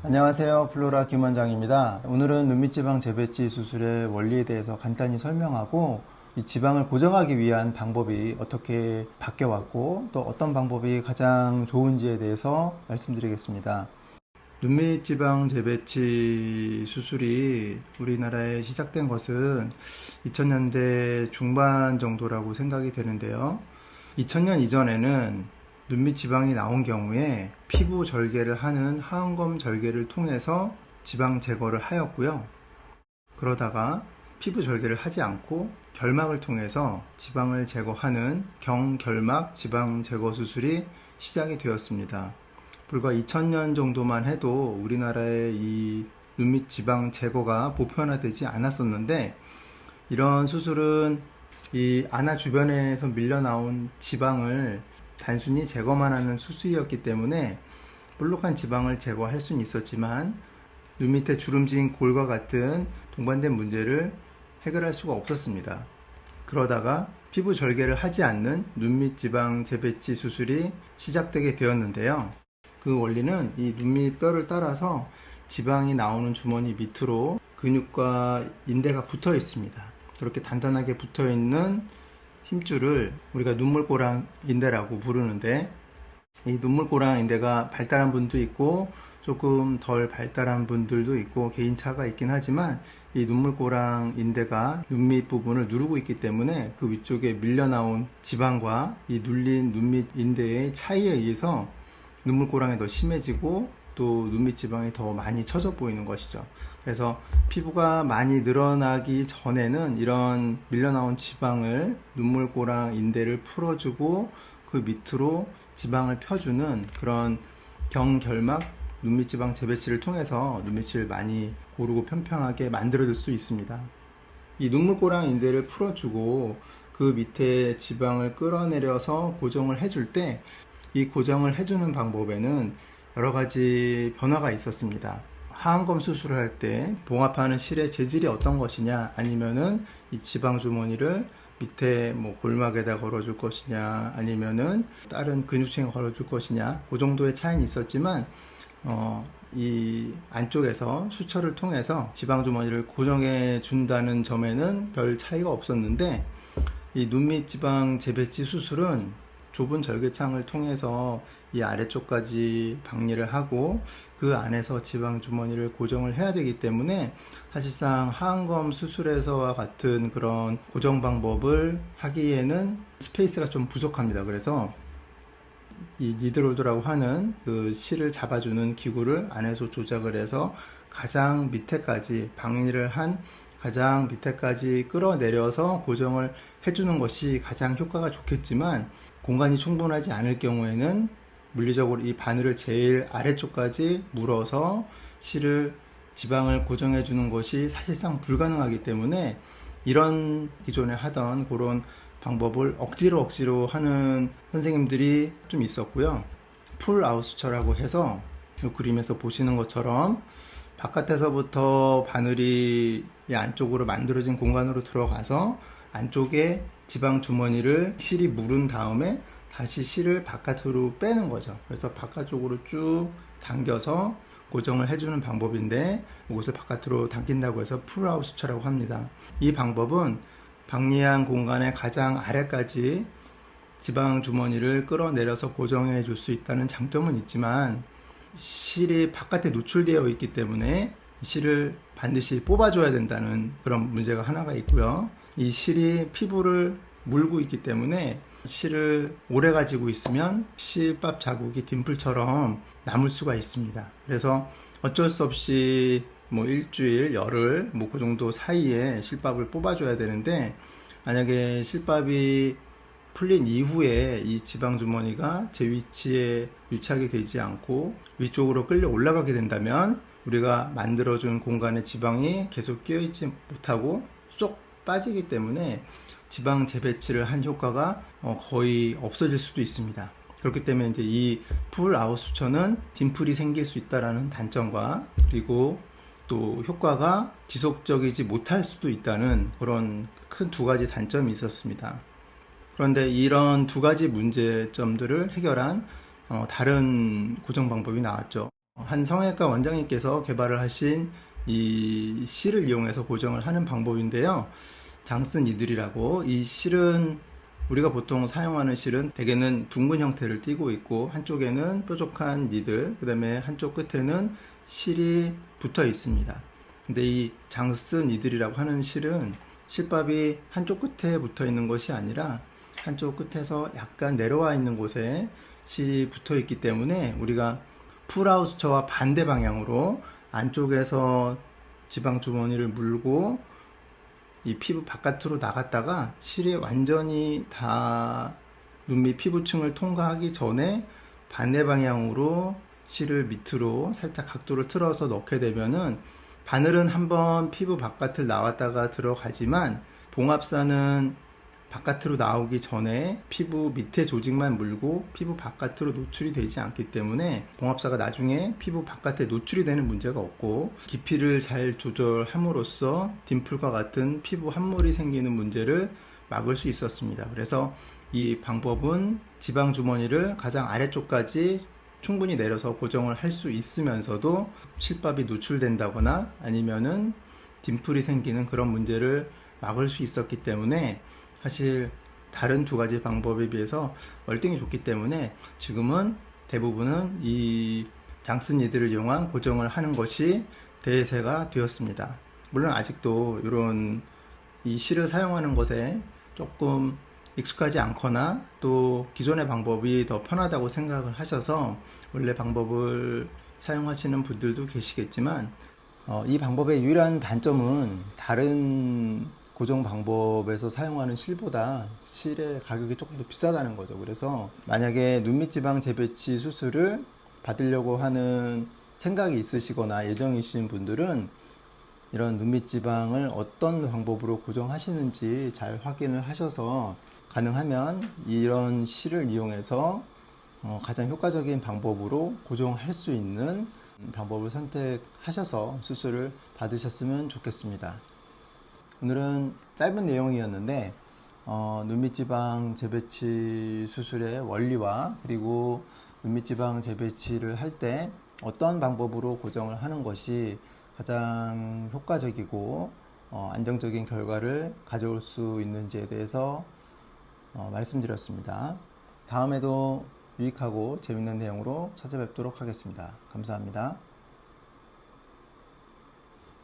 안녕하세요. 플로라 김원장입니다. 오늘은 눈밑지방 재배치 수술의 원리에 대해서 간단히 설명하고 이 지방을 고정하기 위한 방법이 어떻게 바뀌어왔고 또 어떤 방법이 가장 좋은지에 대해서 말씀드리겠습니다. 눈밑지방 재배치 수술이 우리나라에 시작된 것은 2000년대 중반 정도라고 생각이 되는데요. 2000년 이전에는 눈밑 지방이 나온 경우에 피부 절개를 하는 하안검 절개를 통해서 지방 제거를 하였고요. 그러다가 피부 절개를 하지 않고 결막을 통해서 지방을 제거하는 경결막 지방 제거 수술이 시작이 되었습니다. 불과 2000년 정도만 해도 우리나라의 이 눈밑 지방 제거가 보편화되지 않았었는데, 이런 수술은 이 안아 주변에서 밀려나온 지방을 단순히 제거만 하는 수술이었기 때문에 볼록한 지방을 제거할 수는 있었지만 눈 밑에 주름진 골과 같은 동반된 문제를 해결할 수가 없었습니다. 그러다가 피부 절개를 하지 않는 눈밑 지방 재배치 수술이 시작되게 되었는데요. 그 원리는 이 눈밑 뼈를 따라서 지방이 나오는 주머니 밑으로 근육과 인대가 붙어 있습니다. 그렇게 단단하게 붙어 있는 힘줄을 우리가 눈물꼬랑 인대라고 부르는데, 이 눈물꼬랑 인대가 발달한 분도 있고 조금 덜 발달한 분들도 있고 개인차가 있긴 하지만, 이 눈물꼬랑 인대가 눈밑 부분을 누르고 있기 때문에 그 위쪽에 밀려나온 지방과 이 눌린 눈밑 인대의 차이에 의해서 눈물꼬랑이 더 심해지고 또 눈밑 지방이 더 많이 처져 보이는 것이죠. 그래서 피부가 많이 늘어나기 전에는 이런 밀려나온 지방을 눈물꼬랑 인대를 풀어주고 그 밑으로 지방을 펴주는 그런 경결막 눈밑 지방 재배치를 통해서 눈밑을 많이 고르고 평평하게 만들어줄 수 있습니다. 이 눈물꼬랑 인대를 풀어주고 그 밑에 지방을 끌어내려서 고정을 해줄 때, 이 고정을 해주는 방법에는 여러 가지 변화가 있었습니다. 하안검 수술을 할 때 봉합하는 실의 재질이 어떤 것이냐, 아니면은 이 지방 주머니를 밑에 뭐 골막에다 걸어줄 것이냐, 아니면은 다른 근육층에 걸어줄 것이냐, 그 정도의 차이는 있었지만 이 안쪽에서 수철을 통해서 지방 주머니를 고정해 준다는 점에는 별 차이가 없었는데, 이 눈밑 지방 재배치 수술은 좁은 절개창을 통해서 이 아래쪽까지 박리를 하고 그 안에서 지방 주머니를 고정을 해야 되기 때문에 사실상 하안검 수술에서와 같은 그런 고정 방법을 하기에는 스페이스가 좀 부족합니다. 그래서 이 니드롤드라고 하는 그 실을 잡아주는 기구를 안에서 조작을 해서 가장 밑에까지 박리를 한 가장 밑에까지 끌어내려서 고정을 해주는 것이 가장 효과가 좋겠지만, 공간이 충분하지 않을 경우에는 물리적으로 이 바늘을 제일 아래쪽까지 물어서 실을 지방을 고정해 주는 것이 사실상 불가능하기 때문에 이런 기존에 하던 그런 방법을 억지로 하는 선생님들이 좀 있었고요. 풀아웃 수처라고 해서 이 그림에서 보시는 것처럼 바깥에서부터 바늘이 이 안쪽으로 만들어진 공간으로 들어가서 안쪽에 지방 주머니를 실이 물은 다음에 다시 실을 바깥으로 빼는 거죠. 그래서 바깥쪽으로 쭉 당겨서 고정을 해주는 방법인데, 이것을 바깥으로 당긴다고 해서 풀아웃 수처라고 합니다. 이 방법은 박리한 공간의 가장 아래까지 지방 주머니를 끌어내려서 고정해 줄 수 있다는 장점은 있지만, 실이 바깥에 노출되어 있기 때문에 실을 반드시 뽑아줘야 된다는 그런 문제가 하나가 있고요. 이 실이 피부를 물고 있기 때문에 실을 오래 가지고 있으면 실밥 자국이 딤플처럼 남을 수가 있습니다. 그래서 어쩔 수 없이 뭐 일주일, 열흘, 뭐 그 정도 사이에 실밥을 뽑아줘야 되는데, 만약에 실밥이 풀린 이후에 이 지방 주머니가 제 위치에 유착이 되지 않고 위쪽으로 끌려 올라가게 된다면 우리가 만들어준 공간에 지방이 계속 끼어있지 못하고 쏙 빠지기 때문에 지방 재배치를 한 효과가 거의 없어질 수도 있습니다. 그렇기 때문에 이제 이 풀아웃 수처는 딤플이 생길 수 있다는 단점과, 그리고 또 효과가 지속적이지 못할 수도 있다는 그런 큰 두 가지 단점이 있었습니다. 그런데 이런 두 가지 문제점들을 해결한 다른 고정 방법이 나왔죠. 한 성형외과 원장님께서 개발을 하신 이 실을 이용해서 고정을 하는 방법인데요. 장슨 니들이라고, 이 실은 우리가 보통 사용하는 실은 대개는 둥근 형태를 띠고 있고 한쪽에는 뾰족한 니들, 그 다음에 한쪽 끝에는 실이 붙어 있습니다. 근데 이 장슨 니들이라고 하는 실은 실밥이 한쪽 끝에 붙어 있는 것이 아니라 한쪽 끝에서 약간 내려와 있는 곳에 실이 붙어 있기 때문에 우리가 풀하우스처와 반대 방향으로 안쪽에서 지방 주머니를 물고 이 피부 바깥으로 나갔다가 실이 완전히 다 눈 밑 피부층을 통과하기 전에 반대 방향으로 실을 밑으로 살짝 각도를 틀어서 넣게 되면은 바늘은 한번 피부 바깥을 나왔다가 들어가지만 봉합사는 바깥으로 나오기 전에 피부 밑에 조직만 물고 피부 바깥으로 노출이 되지 않기 때문에 봉합사가 나중에 피부 바깥에 노출이 되는 문제가 없고 깊이를 잘 조절함으로써 딤플과 같은 피부 함몰이 생기는 문제를 막을 수 있었습니다. 그래서 이 방법은 지방 주머니를 가장 아래쪽까지 충분히 내려서 고정을 할 수 있으면서도 실밥이 노출된다거나 아니면은 딤플이 생기는 그런 문제를 막을 수 있었기 때문에 사실 다른 두 가지 방법에 비해서 월등히 좋기 때문에 지금은 대부분은 이 장슨니들을 이용한 고정을 하는 것이 대세가 되었습니다. 물론 아직도 이런 이 실을 사용하는 것에 조금 익숙하지 않거나 또 기존의 방법이 더 편하다고 생각을 하셔서 원래 방법을 사용하시는 분들도 계시겠지만 이 방법의 유일한 단점은 다른 고정 방법에서 사용하는 실보다 실의 가격이 조금 더 비싸다는 거죠. 그래서 만약에 눈밑 지방 재배치 수술을 받으려고 하는 생각이 있으시거나 예정이신 분들은 이런 눈밑 지방을 어떤 방법으로 고정하시는지 잘 확인을 하셔서 가능하면 이런 실을 이용해서 가장 효과적인 방법으로 고정할 수 있는 방법을 선택하셔서 수술을 받으셨으면 좋겠습니다. 오늘은 짧은 내용이었는데 눈밑지방 재배치 수술의 원리와 그리고 눈밑지방 재배치를 할 때 어떤 방법으로 고정을 하는 것이 가장 효과적이고 안정적인 결과를 가져올 수 있는지에 대해서 말씀드렸습니다. 다음에도 유익하고 재밌는 내용으로 찾아뵙도록 하겠습니다. 감사합니다.